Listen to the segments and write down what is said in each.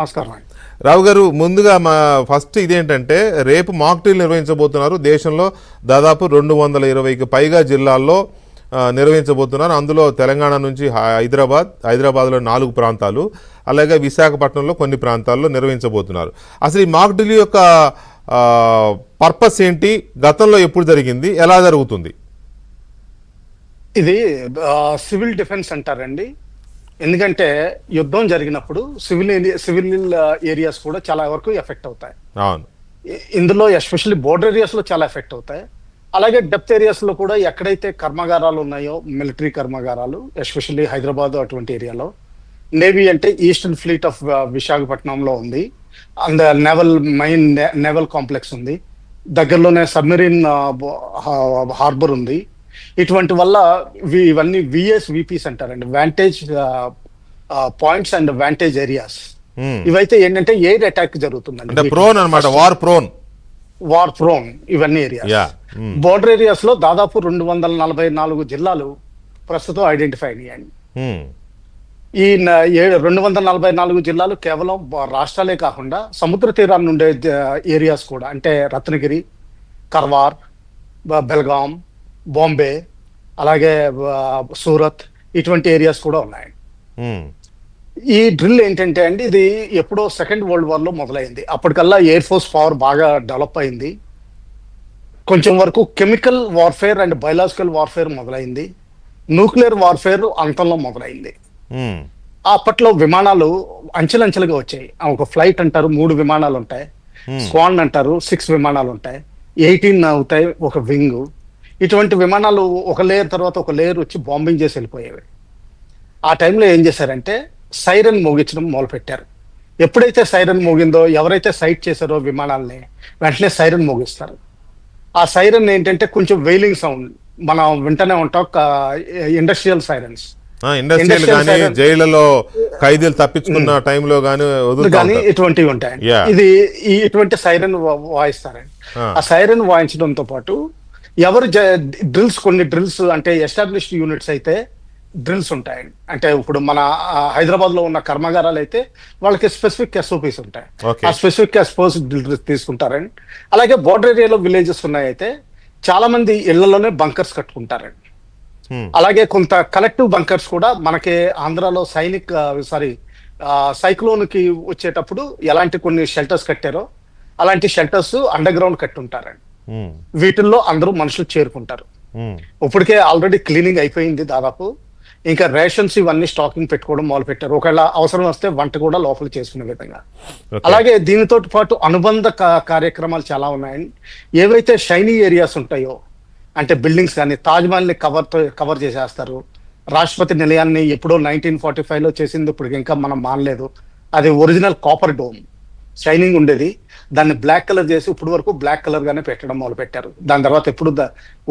నమస్కారం అండి. రావు గారు, ముందుగా మా ఫస్ట్ ఇదేంటంటే రేపు మాక్ డ్రిల్ నిర్వహించబోతున్నారు. దేశంలో దాదాపు 220కి పైగా జిల్లాల్లో నిర్వహించబోతున్నారు. అందులో తెలంగాణ నుంచి హైదరాబాద్లో 4 ప్రాంతాలు, అలాగే విశాఖపట్నంలో కొన్ని ప్రాంతాల్లో నిర్వహించబోతున్నారు. అసలు ఈ మాక్ డ్రిల్ యొక్క పర్పస్ ఏంటి, గతంలో ఎప్పుడు జరిగింది, ఎలా జరుగుతుంది? ఇది సివిల్ డిఫెన్స్ అంటారండి. ఎందుకంటే యుద్ధం జరిగినప్పుడు సివిల్ ఏరియాస్ కూడా చాలా వరకు ఎఫెక్ట్ అవుతాయి. అవును, ఇందులో ఎస్పెషల్లీ బోర్డర్ ఏరియాస్ లో చాలా ఎఫెక్ట్ అవుతాయి. అలాగే డెప్త్ ఏరియాస్ లో కూడా ఎక్కడైతే కర్మాగారాలు ఉన్నాయో, మిలిటరీ కర్మాగారాలు, ఎస్పెషల్లీ హైదరాబాద్ అటువంటి ఏరియాలో, నేవీ అంటే ఈస్టర్న్ ఫ్లీట్ ఆఫ్ విశాఖపట్నంలో ఉంది. అండ్ నేవల్ కాంప్లెక్స్ ఉంది. దగ్గరలోనే సబ్మెరీన్ హార్బర్ ఉంది. ఇటువంటి వల్ల ఇవన్నీ విపిస్ అంటారండి, Vantage points and Vantage areas. ఇవైతే ఏంటంటే ఎయిర్ అటాక్ జరుగుతుందండి, వార్ ప్రోన్ ఇవన్నీ ఏరియాస్. బోర్డర్ ఏరియాస్ లో దాదాపు 244 జిల్లాలు ప్రస్తుతం ఐడెంటిఫై అయ్యాయండి. ఈ 244 జిల్లాలు కేవలం రాష్ట్రాలే కాకుండా సముద్ర తీరాన్ని ఉండే ఏరియాస్ కూడా, అంటే రత్నగిరి, కర్వార్, బెల్గాం, బాంబే, అలాగే సూరత్, ఇటువంటి ఏరియాస్ కూడా ఉన్నాయి. ఈ డ్రిల్ ఏంటంటే అండి, ఇది ఎప్పుడో సెకండ్ వరల్డ్ వార్ లో మొదలైంది. అప్పటికల్లా ఎయిర్ ఫోర్స్ పవర్ బాగా డెవలప్ అయింది. కొంచెం వరకు chemical warfare and biological warfare మొదలైంది. న్యూక్లియర్ వార్ఫేర్ అంతంలో మొదలైంది. అప్పట్లో విమానాలు అంచెలంచెలుగా వచ్చాయి. ఒక ఫ్లైట్ అంటారు, 3 విమానాలు ఉంటాయి. స్క్వాడ్ అంటారు, 6 విమానాలు ఉంటాయి. 18 అవుతాయి ఒక వింగ్. ఇటువంటి విమానాలు ఒక లేయర్ తర్వాత ఒక లేయర్ వచ్చి బాంబింగ్ చేసి వెళ్ళిపోయేవి. ఆ టైంలో ఏం చేశారంటే సైరన్ మోగించడం మొదలుపెట్టారు. ఎప్పుడైతే సైరన్ మోగిందో, ఎవరైతే సైట్ చేశారో విమానాలని, వెంటనే సైరన్ మోగిస్తారు. ఆ సైరన్ ఏంటంటే కొంచెం వెయిలింగ్ సౌండ్ మనం వింటనే ఉంటాం, ఇండస్ట్రియల్ సైరన్స్. జైళ్లలో ఖైదీలు తప్పించుకున్న టైంలో కానీ ఇటువంటివి ఉంటాయి. ఇటువంటి సైరన్ వాయిస్తారండి. ఆ సైరన్ వాయించడంతో పాటు ఎవరు కొన్ని డ్రిల్స్ అంటే ఎస్టాబ్లిష్డ్ యూనిట్స్ అయితే డ్రిల్స్ ఉంటాయండి. అంటే ఇప్పుడు మన హైదరాబాద్ లో ఉన్న కర్మాగారాలు అయితే వాళ్ళకి స్పెసిఫిక్ ఎస్ఓపీస్ ఉంటాయి. ఆ స్పెసిఫిక్ ఎస్ఓపీస్ డ్రిల్స్ తీసుకుంటారండి. అలాగే బోర్డర్ ఏరియాలో విలేజెస్ ఉన్నాయైతే చాలా మంది ఇళ్లలోనే బంకర్స్ కట్టుకుంటారండి. అలాగే కొంత కలెక్టివ్ బంకర్స్ కూడా మనకి ఆంధ్రాలో సైక్లోన్ కి వచ్చేటప్పుడు ఎలాంటి కొన్ని షెల్టర్స్ కట్టారో అలాంటి షెల్టర్స్ అండర్ గ్రౌండ్ కట్టుంటారండి. వీటిల్లో అందరూ మనుషులు చేరుకుంటారు. ఇప్పటికే ఆల్రెడీ క్లీనింగ్ అయిపోయింది దాదాపు. ఇంకా రేషన్స్ ఇవన్నీ స్టాకింగ్ పెట్టుకోవడం మొదలు పెట్టారు. ఒకవేళ అవసరం వస్తే వంట కూడా లోపల చేసుకునే విధంగా. అలాగే దీనితో పాటు అనుబంధ కార్యక్రమాలు చాలా ఉన్నాయండి. ఏవైతే షైనీ ఏరియాస్ ఉంటాయో, అంటే బిల్డింగ్స్ కానీ, తాజ్ మహల్ ని కవర్ చేసేస్తారు. రాష్ట్రపతి నిలయాన్ని ఎప్పుడో 1945 లో చేసింది, ఇప్పుడు ఇంకా మనం మానలేదు. అది ఒరిజినల్ కాపర్ డోమ్, షైనింగ్ ఉండేది. దాన్ని బ్లాక్ కలర్ చేసి ఇప్పుడు వరకు బ్లాక్ కలర్ గానే పెట్టడం మొదలు పెట్టారు. దాని తర్వాత ఎప్పుడు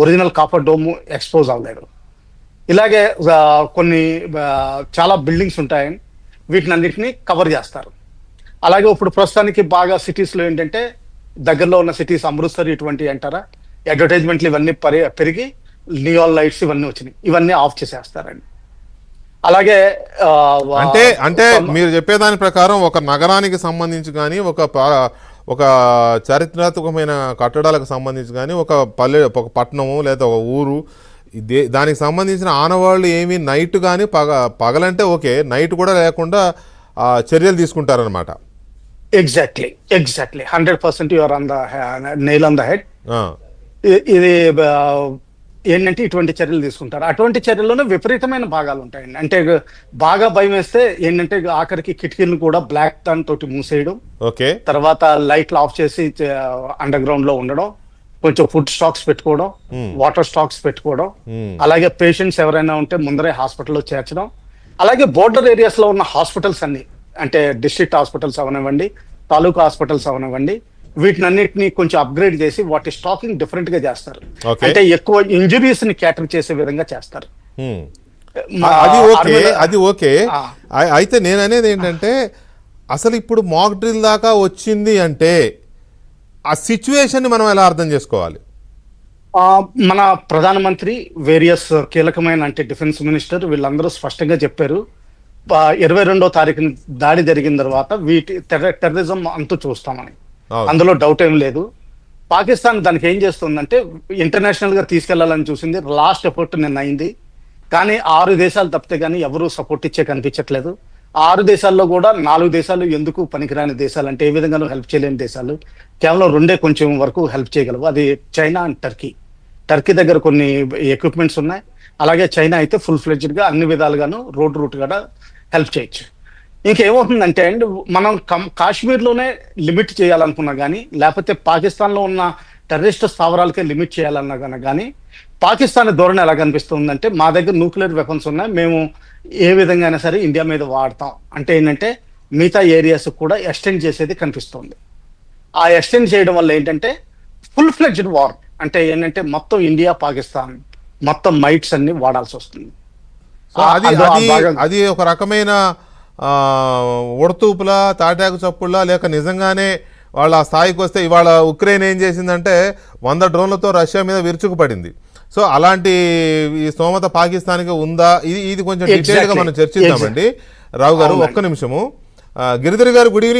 ఒరిజినల్ కాపర్ డోమ్ ఎక్స్పోజ్ అవ్వలేదు. ఇలాగే కొన్ని చాలా బిల్డింగ్స్ ఉంటాయని వీటిని అన్నింటినీ కవర్ చేస్తారు. అలాగే ఇప్పుడు ప్రస్తుతానికి బాగా సిటీస్ లో ఏంటంటే దగ్గరలో ఉన్న సిటీస్, అమృత్సర్ ఇటువంటి అంటారా, అడ్వర్టైజ్మెంట్లు ఇవన్నీ పెరిగి నియాన్ లైట్స్ ఇవన్నీ వచ్చినాయి. ఇవన్నీ ఆఫ్ చేసేస్తారండి. అలాగే అంటే మీరు చెప్పేదాని ప్రకారం ఒక నగరానికి సంబంధించి కానీ, ఒక చారిత్రాత్మకమైన కట్టడాలకు సంబంధించి కానీ, ఒక పట్టణము లేదా ఒక ఊరు, దానికి సంబంధించిన ఆనవాళ్ళు ఏమి నైట్ కానీ పగలంటే ఓకే, నైట్ కూడా లేకుండా చర్యలు తీసుకుంటారనమాట. Exactly 100% your on the nail on the head. ఇది ఏంటంటే ఇటువంటి చర్యలు తీసుకుంటారు. అటువంటి చర్యల్లోనే విపరీతమైన భాగాలు ఉంటాయండి. అంటే బాగా భయం వేస్తే ఏంటంటే ఆఖరికి కిటికీలను కూడా బ్లాక్ టన్ తోటి మూసేయడం, తర్వాత లైట్లు ఆఫ్ చేసి అండర్ గ్రౌండ్ లో ఉండడం, కొంచెం ఫుడ్ స్టాక్స్ పెట్టుకోవడం, వాటర్ స్టాక్స్ పెట్టుకోవడం, అలాగే పేషెంట్స్ ఎవరైనా ఉంటే ముందరే హాస్పిటల్లో చేర్చడం. అలాగే బోర్డర్ ఏరియాస్ లో ఉన్న హాస్పిటల్స్ అన్ని, అంటే డిస్ట్రిక్ట్ హాస్పిటల్స్ అవనివ్వండి, తాలూకా హాస్పిటల్స్ అవనివ్వండి, వీటినన్నిటిని కొంచెం అప్గ్రేడ్ చేసి వాటి స్టాకింగ్ డిఫరెంట్ గా చేస్తారు. అంటే ఎక్కువ ఇంజురీస్ ని క్యాటర్ చేసే విధంగా చేస్తారు. అది ఓకే. అయితే నేను అనేది ఏంటంటే, అసలు ఇప్పుడు మాక్ డ్రిల్ దాకా వచ్చింది అంటే ఆ సిచ్యువేషన్ ని మనం ఎలా అర్థం చేసుకోవాలి? మన ప్రధానమంత్రి, వేరియస్ కీలకమైన అంటే డిఫెన్స్ మినిస్టర్, వీళ్ళందరూ స్పష్టంగా చెప్పారు, 22వ తారీఖున దాడి జరిగిన తర్వాత వీటి టెర్రరిజం అంతు చూస్తామని అవును. అందులో డౌట్ ఏం లేదు. పాకిస్తాన్ దానికి ఏం చేస్తుందంటే ఇంటర్నేషనల్ గా తీసుకెళ్లాలని చూసింది. లాస్ట్ ఎఫర్ట్ నిన్న అయింది, కానీ 6 దేశాలు తప్పితే కానీ ఎవరూ సపోర్ట్ ఇచ్చే కనిపించట్లేదు. 6 దేశాల్లో కూడా 4 దేశాలు ఎందుకు పనికిరాని దేశాలు అంటే ఏ విధంగానూ హెల్ప్ చేయలేని దేశాలు, కేవలం 2 కొంచెం వరకు హెల్ప్ చేయగలవు. అది చైనా అండ్ టర్కీ. టర్కీ దగ్గర కొన్ని ఎక్విప్మెంట్స్ ఉన్నాయి, అలాగే చైనా అయితే ఫుల్ ఫ్లెడ్జ్డ్ గా అన్ని విధాలుగాను రోడ్ రూట్ కూడా హెల్ప్ చేయొచ్చు. ఇంకేమవుతుందంటే అండ్ మనం కాశ్మీర్లోనే లిమిట్ చేయాలనుకున్నా కానీ, లేకపోతే పాకిస్తాన్లో ఉన్న టెర్రరిస్ట్ స్థావరాలకే లిమిట్ చేయాలన్నా కానీ పాకిస్తాన్ ధోరణి ఎలా కనిపిస్తుందంటే మా దగ్గర న్యూక్లియర్ వెపన్స్ ఉన్నాయి, మేము ఏ విధంగా అయినా సరే ఇండియా మీద వాడతాం అంటే ఏంటంటే మిగతా ఏరియాస్ కూడా ఎక్స్టెండ్ చేసేది కనిపిస్తుంది. ఆ ఎక్స్టెండ్ చేయడం వల్ల ఏంటంటే ఫుల్ ఫ్లెడ్జ్డ్ వార్ అంటే ఏంటంటే మొత్తం ఇండియా పాకిస్తాన్ మొత్తం మైట్స్ అన్ని వాడాల్సి వస్తుంది. సో అది ఒక రకమైన ఉడతూపుల తాటాకు చప్పుళ్ళ లేక నిజంగానే వాళ్ళ ఆ స్థాయికి వస్తే ఇవాళ ఉక్రెయిన్ ఏం చేసిందంటే 100 డ్రోన్లతో రష్యా మీద విరుచుకుపడింది. సో అలాంటి ఈ స్తోమత పాకిస్తాన్కి ఉందా, ఇది కొంచెం డీటెయిల్గా మనం చర్చిద్దామండి. రావు గారు ఒక్క నిమిషము. గిరిధర్ గారు గుడ్ ఈవినింగ్.